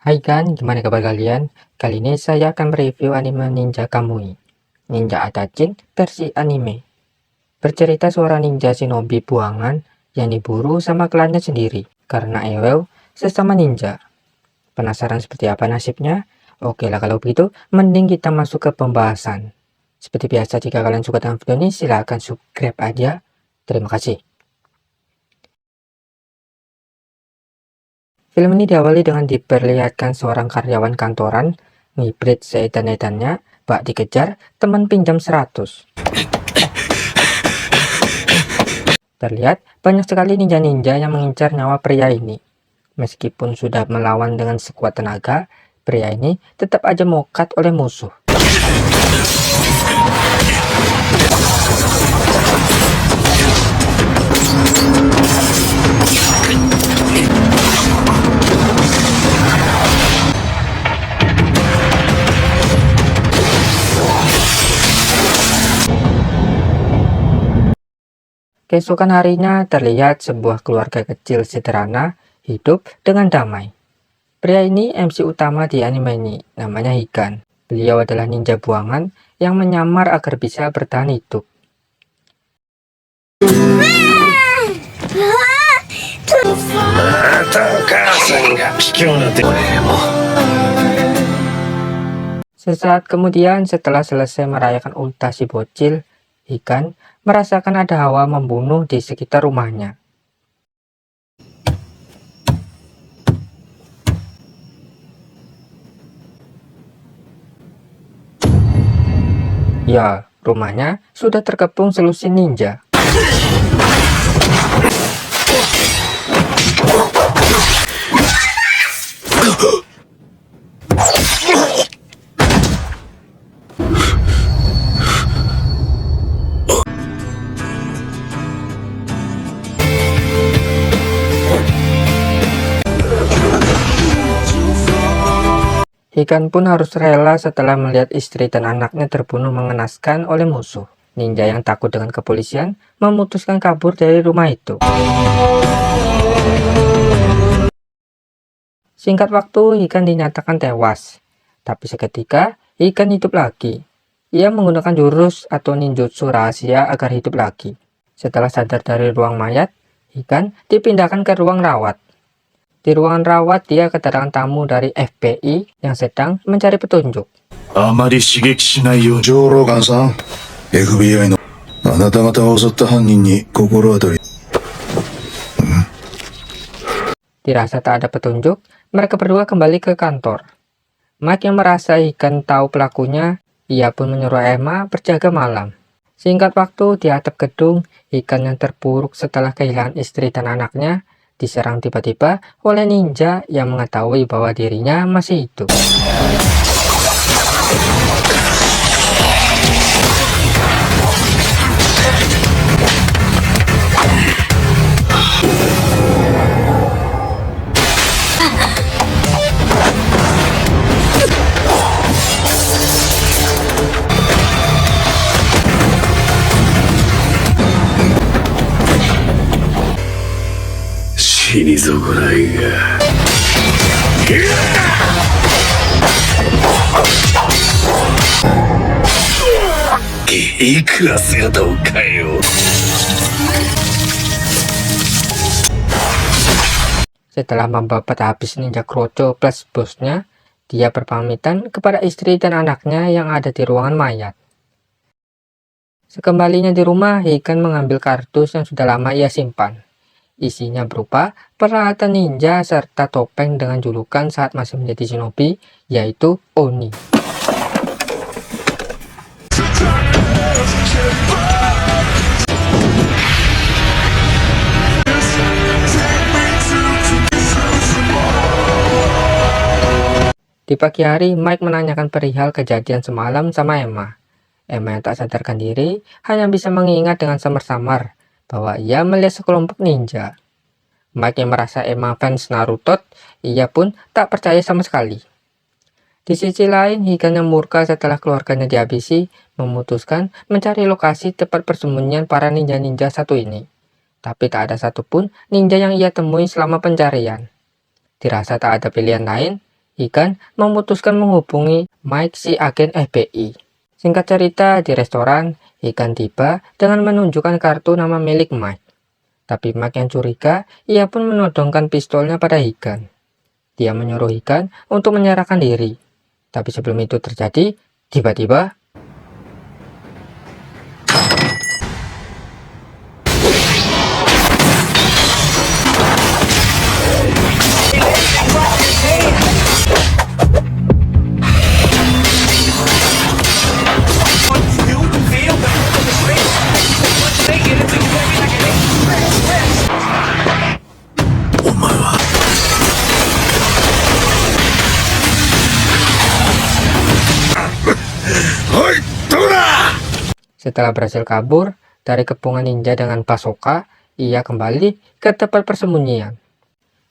Hai kan, gimana kabar kalian? Kali ini saya akan mereview anime Ninja Kamui, Ninja Atachin versi anime. Bercerita seorang ninja shinobi buangan yang diburu sama klannya sendiri karena ewel sesama ninja. Penasaran seperti apa nasibnya? Oke lah kalau begitu, mending kita masuk ke pembahasan. Seperti biasa, jika kalian suka dengan video ini, silahkan subscribe aja. Terima kasih. Film ini diawali dengan diperlihatkan seorang karyawan kantoran ngibrit seedan-edannya bak dikejar teman pinjam 100. Terlihat banyak sekali ninja-ninja yang mengincar nyawa pria ini. Meskipun sudah melawan dengan sekuat tenaga, pria ini tetap aja mokat oleh musuh. Keesokan harinya terlihat sebuah keluarga kecil sederhana hidup dengan damai. Pria ini MC utama di anime ini, namanya Hikan. Beliau adalah ninja buangan yang menyamar agar bisa bertahan hidup. Sesaat kemudian, setelah selesai merayakan ultah si bocil, Hikan merasakan ada hawa membunuh di sekitar rumahnya. Ya, rumahnya sudah terkepung selusin ninja. Hikan pun harus rela setelah melihat istri dan anaknya terbunuh mengenaskan oleh musuh. Ninja yang takut dengan kepolisian memutuskan kabur dari rumah itu. Singkat waktu, Hikan dinyatakan tewas. Tapi seketika, Hikan hidup lagi. Ia menggunakan jurus atau ninjutsu rahasia agar hidup lagi. Setelah sadar dari ruang mayat, Hikan dipindahkan ke ruang rawat. Di ruangan rawat, dia kedatangan tamu dari FBI yang sedang mencari petunjuk. あまり刺激しないように。上老眼さん、FBI のあなた方を襲った犯人に心当たり。 Dirasa tak ada petunjuk, mereka berdua kembali ke kantor. Mike yang merasa Hikan tahu pelakunya, ia pun menyuruh Emma berjaga malam. Singkat waktu, di atap gedung, Hikan yang terpuruk setelah kehilangan istri dan anaknya, diserang tiba-tiba oleh ninja yang mengetahui bahwa dirinya masih hidup. Setelah membabat habis ninja Kroco plus bosnya, dia berpamitan kepada istri dan anaknya yang ada di ruangan mayat. Sekembalinya di rumah, Hikan mengambil kardus yang sudah lama ia simpan. Isinya berupa peralatan ninja serta topeng dengan julukan saat masih menjadi shinobi, yaitu Oni. Di pagi hari, Mike menanyakan perihal kejadian semalam sama Emma. Emma yang tak sadarkan diri hanya bisa mengingat dengan samar-samar bahwa ia melihat sekelompok ninja. Mike yang merasa Emma fans Naruto, ia pun tak percaya sama sekali. Di sisi lain, Hikan yang murka setelah keluarganya dihabisi, memutuskan mencari lokasi tempat persembunyian para ninja-ninja satu ini. Tapi tak ada satupun ninja yang ia temui selama pencarian. Dirasa tak ada pilihan lain, Ikan memutuskan menghubungi Mike, si agen FBI. Singkat cerita, di restoran, Ikan tiba dengan menunjukkan kartu nama milik Mike. Tapi Mike yang curiga, ia pun menodongkan pistolnya pada Ikan. Dia menyuruh Ikan untuk menyerahkan diri. Tapi sebelum itu terjadi, tiba-tiba setelah berhasil kabur dari kepungan ninja dengan bazooka, ia kembali ke tempat persembunyian.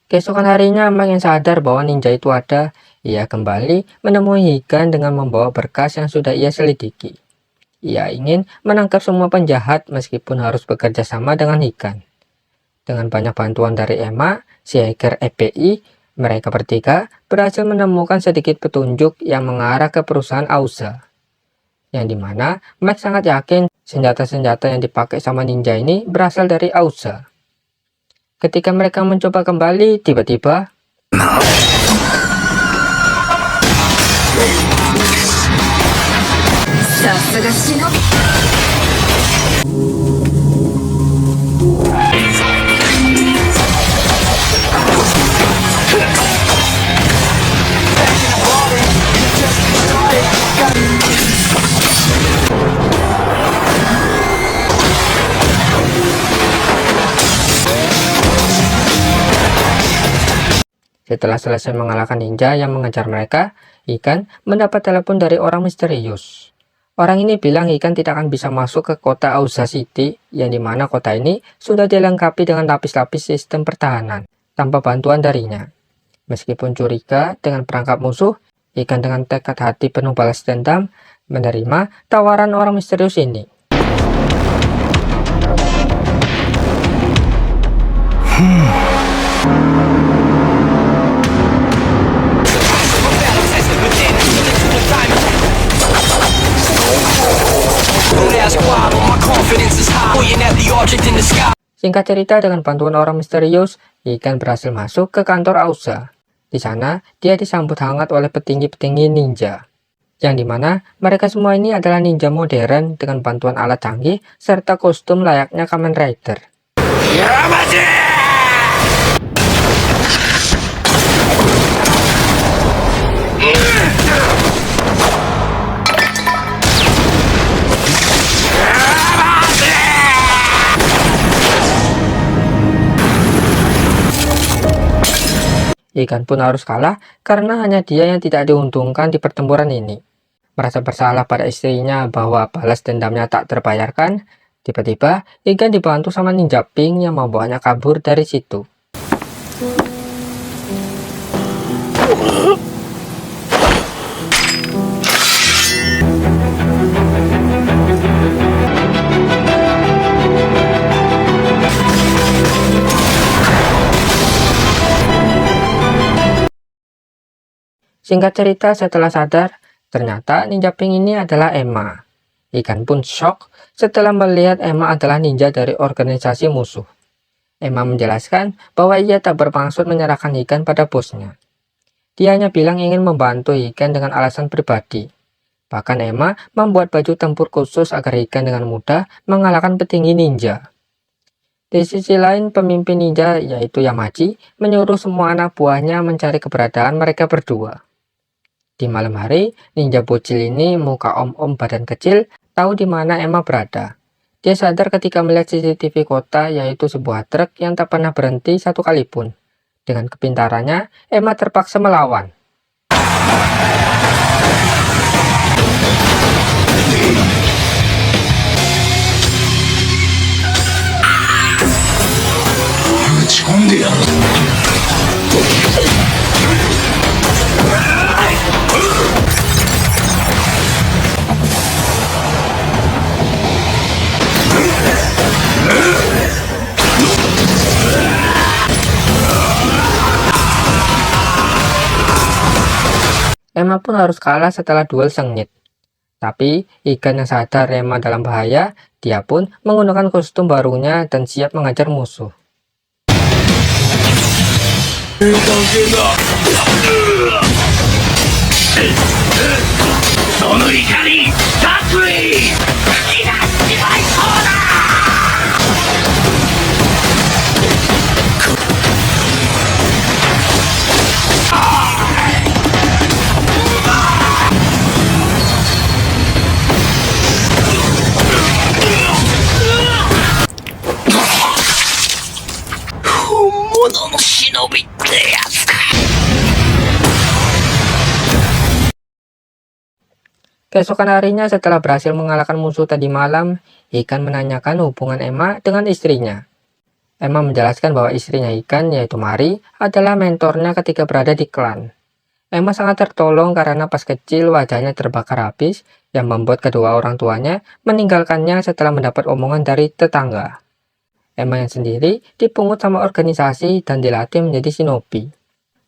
Keesokan harinya, Mike yang sadar bahwa ninja itu ada, ia kembali menemui Ikan dengan membawa berkas yang sudah ia selidiki. Ia ingin menangkap semua penjahat meskipun harus bekerja sama dengan Ikan. Dengan banyak bantuan dari Emma, si hacker FBI, mereka bertiga berhasil menemukan sedikit petunjuk yang mengarah ke perusahaan Auza. Yang dimana Mike sangat yakin senjata-senjata yang dipakai sama ninja ini berasal dari Auza. Ketika mereka mencoba kembali, tiba-tiba setelah selesai mengalahkan ninja yang mengejar mereka, Ikan mendapat telepon dari orang misterius. Orang ini bilang Ikan tidak akan bisa masuk ke kota Auza City, yang dimana kota ini sudah dilengkapi dengan lapis-lapis sistem pertahanan, tanpa bantuan darinya. Meskipun curiga dengan perangkap musuh, Ikan dengan tekad hati penuh balas dendam, menerima tawaran orang misterius ini. Singkat cerita, dengan bantuan orang misterius, Ikan berhasil masuk ke kantor Auza. Di sana, dia disambut hangat oleh petinggi-petinggi ninja. Yang dimana mereka semua ini adalah ninja modern dengan bantuan alat canggih serta kostum layaknya Kamen Rider. Ikan pun harus kalah karena hanya dia yang tidak diuntungkan di pertempuran ini. Merasa bersalah pada istrinya bahwa balas dendamnya tak terbayarkan, tiba-tiba Ikan dibantu sama ninja pink yang membawanya kabur dari situ. Singkat cerita, setelah sadar, ternyata ninja pink ini adalah Emma. Ikan pun shock setelah melihat Emma adalah ninja dari organisasi musuh. Emma menjelaskan bahwa ia tak bermaksud menyerahkan Ikan pada bosnya. Dia hanya bilang ingin membantu Ikan dengan alasan pribadi. Bahkan Emma membuat baju tempur khusus agar Ikan dengan mudah mengalahkan petinggi ninja. Di sisi lain, pemimpin ninja yaitu Yamaji menyuruh semua anak buahnya mencari keberadaan mereka berdua. Di malam hari, ninja bocil ini, muka om-om badan kecil, tahu di mana Emma berada. Dia sadar ketika melihat CCTV kota, yaitu sebuah truk yang tak pernah berhenti satu kali pun. Dengan kepintarannya, Emma terpaksa melawan. Emma pun harus kalah setelah duel sengit. Tapi Ikan yang sadar Emma dalam bahaya, dia pun menggunakan kostum barunya dan siap mengajar musuh. Keesokan harinya setelah berhasil mengalahkan musuh tadi malam, Ikan menanyakan hubungan Emma dengan istrinya. Emma menjelaskan bahwa istrinya Ikan, yaitu Mari, adalah mentornya ketika berada di klan. Emma sangat tertolong karena pas kecil wajahnya terbakar habis, yang membuat kedua orang tuanya meninggalkannya setelah mendapat omongan dari tetangga. Emma yang sendiri dipungut sama organisasi dan dilatih menjadi shinobi.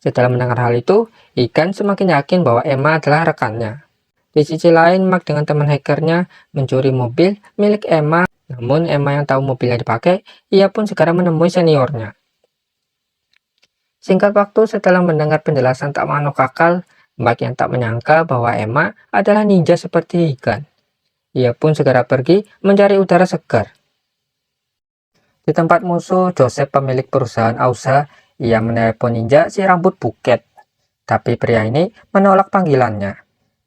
Setelah mendengar hal itu, Ikan semakin yakin bahwa Emma adalah rekannya. Di sisi lain, Mark dengan teman hackernya mencuri mobil milik Emma. Namun Emma yang tahu mobilnya dipakai, ia pun segera menemui seniornya. Singkat waktu setelah mendengar penjelasan tak masuk akal, Mark yang tak menyangka bahwa Emma adalah ninja seperti Ikan. Ia pun segera pergi mencari udara segar. Di tempat musuh, Joseph pemilik perusahaan Ausa, ia menelepon ninja si rambut buket. Tapi pria ini menolak panggilannya.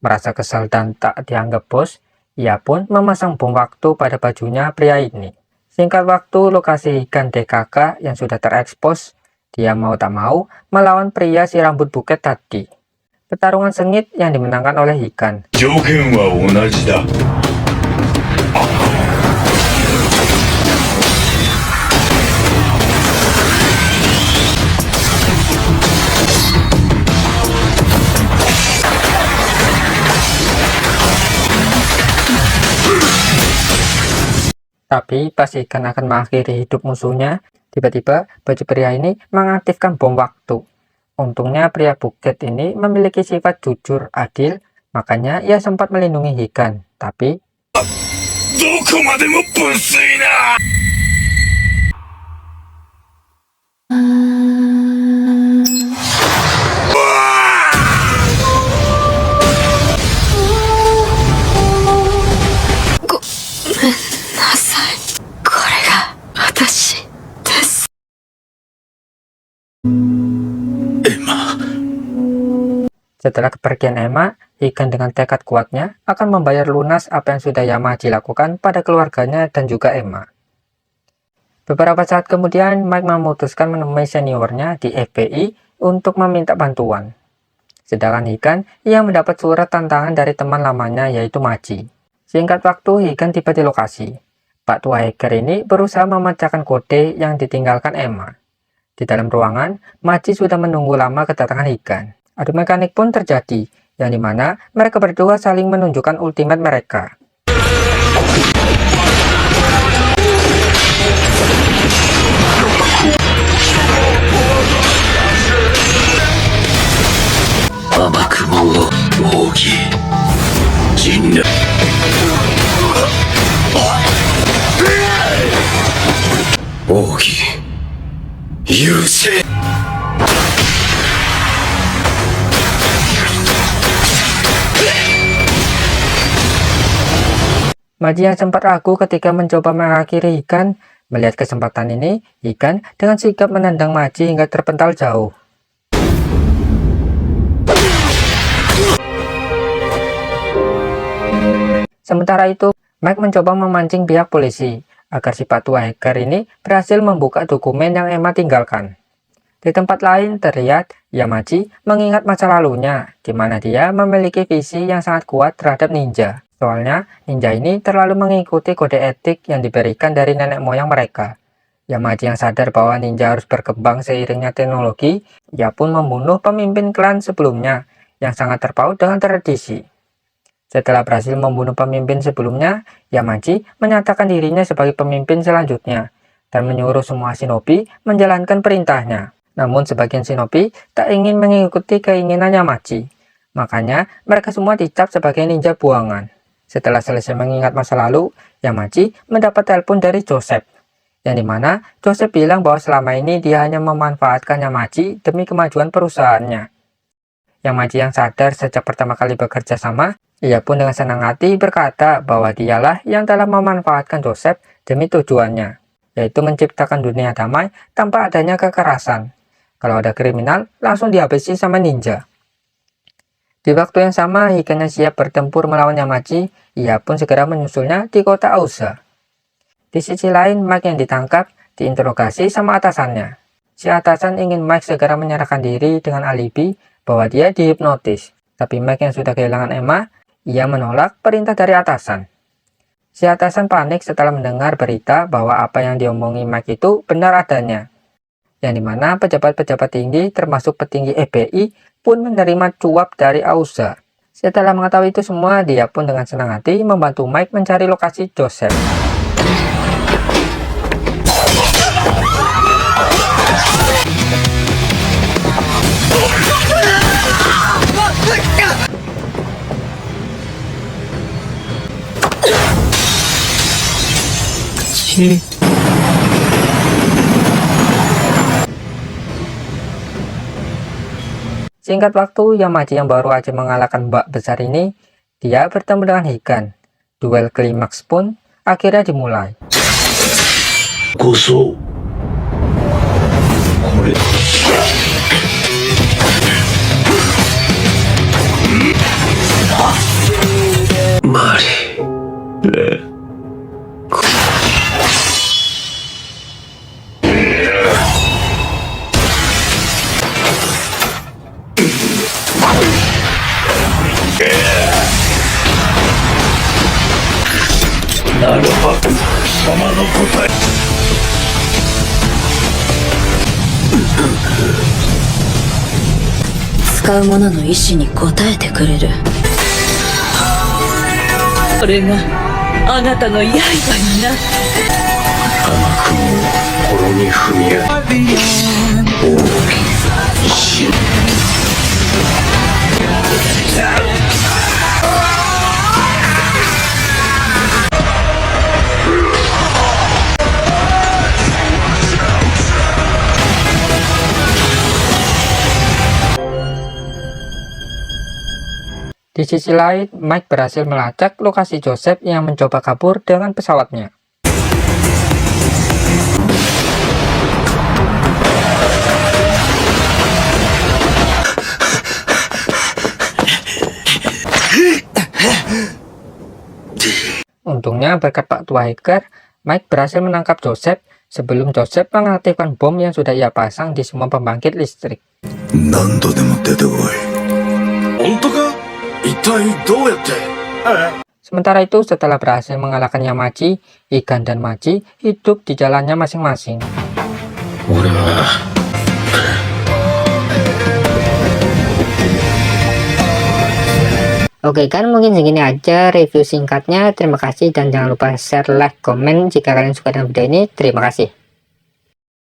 Merasa kesal dan tak dianggap bos, ia pun memasang bom waktu pada bajunya pria ini. Singkat waktu, lokasi Ikan DKK yang sudah terekspos, dia mau tak mau melawan pria si rambut buket tadi. Pertarungan sengit yang dimenangkan oleh Ikan. 条件は同じだ。 Tapi pas Ikan akan mengakhiri hidup musuhnya, tiba-tiba baju pria ini mengaktifkan bom waktu. Untungnya pria buket ini memiliki sifat jujur adil, makanya ia sempat melindungi Ikan. Tapi どこまでも無粋な。 setelah kepergian Emma, Ikan dengan tekad kuatnya akan membayar lunas apa yang sudah Yamaji lakukan pada keluarganya dan juga Emma. Beberapa saat kemudian, Mike memutuskan menemui seniornya di FBI untuk meminta bantuan. Sedangkan Ikan yang mendapat surat tantangan dari teman lamanya yaitu Maji. Singkat waktu, Ikan tiba di lokasi. Pak tua hacker ini berusaha memecahkan kode yang ditinggalkan Emma. Di dalam ruangan, Maji sudah menunggu lama kedatangan Ikan. Adu mekanik pun terjadi, yang dimana mereka berdua saling menunjukkan ultimate mereka. Maji yang sempat ragu ketika mencoba mengakhiri Ikan, melihat kesempatan ini, Ikan dengan sigap menendang Maji hingga terpental jauh. Sementara itu, Mike mencoba memancing pihak polisi, agar si Pak tua hacker ini berhasil membuka dokumen yang Emma tinggalkan. Di tempat lain terlihat Yamaji mengingat masa lalunya, di mana dia memiliki visi yang sangat kuat terhadap ninja. Soalnya, ninja ini terlalu mengikuti kode etik yang diberikan dari nenek moyang mereka. Yamaji yang sadar bahwa ninja harus berkembang seiringnya teknologi, ia pun membunuh pemimpin klan sebelumnya yang sangat terpaut dengan tradisi. Setelah berhasil membunuh pemimpin sebelumnya, Yamaji menyatakan dirinya sebagai pemimpin selanjutnya dan menyuruh semua shinobi menjalankan perintahnya. Namun sebagian shinobi tak ingin mengikuti keinginan Yamaji. Makanya mereka semua dicap sebagai ninja buangan. Setelah selesai mengingat masa lalu, Yamaji mendapat telepon dari Joseph, yang dimana Joseph bilang bahwa selama ini dia hanya memanfaatkan Yamaji demi kemajuan perusahaannya. Yamaji yang sadar sejak pertama kali bekerja sama, ia pun dengan senang hati berkata bahwa dialah yang telah memanfaatkan Joseph demi tujuannya, yaitu menciptakan dunia damai tanpa adanya kekerasan. Kalau ada kriminal, langsung dihabisi sama ninja. Di waktu yang sama, Hiken yang siap bertempur melawan Yamaji, ia pun segera menyusulnya di kota Ausa. Di sisi lain, Mike yang ditangkap, diinterogasi sama atasannya. Si atasan ingin Mike segera menyerahkan diri dengan alibi bahwa dia dihipnotis. Tapi Mike yang sudah kehilangan Emma, ia menolak perintah dari atasan. Si atasan panik setelah mendengar berita bahwa apa yang diomongi Mike itu benar adanya. Yang dimana pejabat-pejabat tinggi termasuk petinggi FBI pun menerima cuap dari Ausa. Setelah mengetahui itu semua, dia pun dengan senang hati membantu Mike mencari lokasi Joseph. Singkat waktu, Yamaji yang baru aja mengalahkan Mbak besar ini, dia bertemu dengan Hiken. Duel klimaks pun akhirnya dimulai. こそこれマリレ なるほど様の答え使う者の意志に応えてくれる。これがあなたの刃になって甘くもほろに踏み合い大きな石 Di sisi lain, Mike berhasil melacak lokasi Joseph yang mencoba kabur dengan pesawatnya. Untungnya berkat Pak Tua Hacker, Mike berhasil menangkap Joseph sebelum Joseph mengaktifkan bom yang sudah ia pasang di semua pembangkit listrik. 何度でも出てこい本当か一体どうやって Sementara itu, setelah berhasil mengalahkan Yamaji, Hiken dan Maji hidup di jalannya masing-masing. Oke kan, mungkin segini aja review singkatnya. Terima kasih dan jangan lupa share, like, komen jika kalian suka dengan video ini. Terima kasih.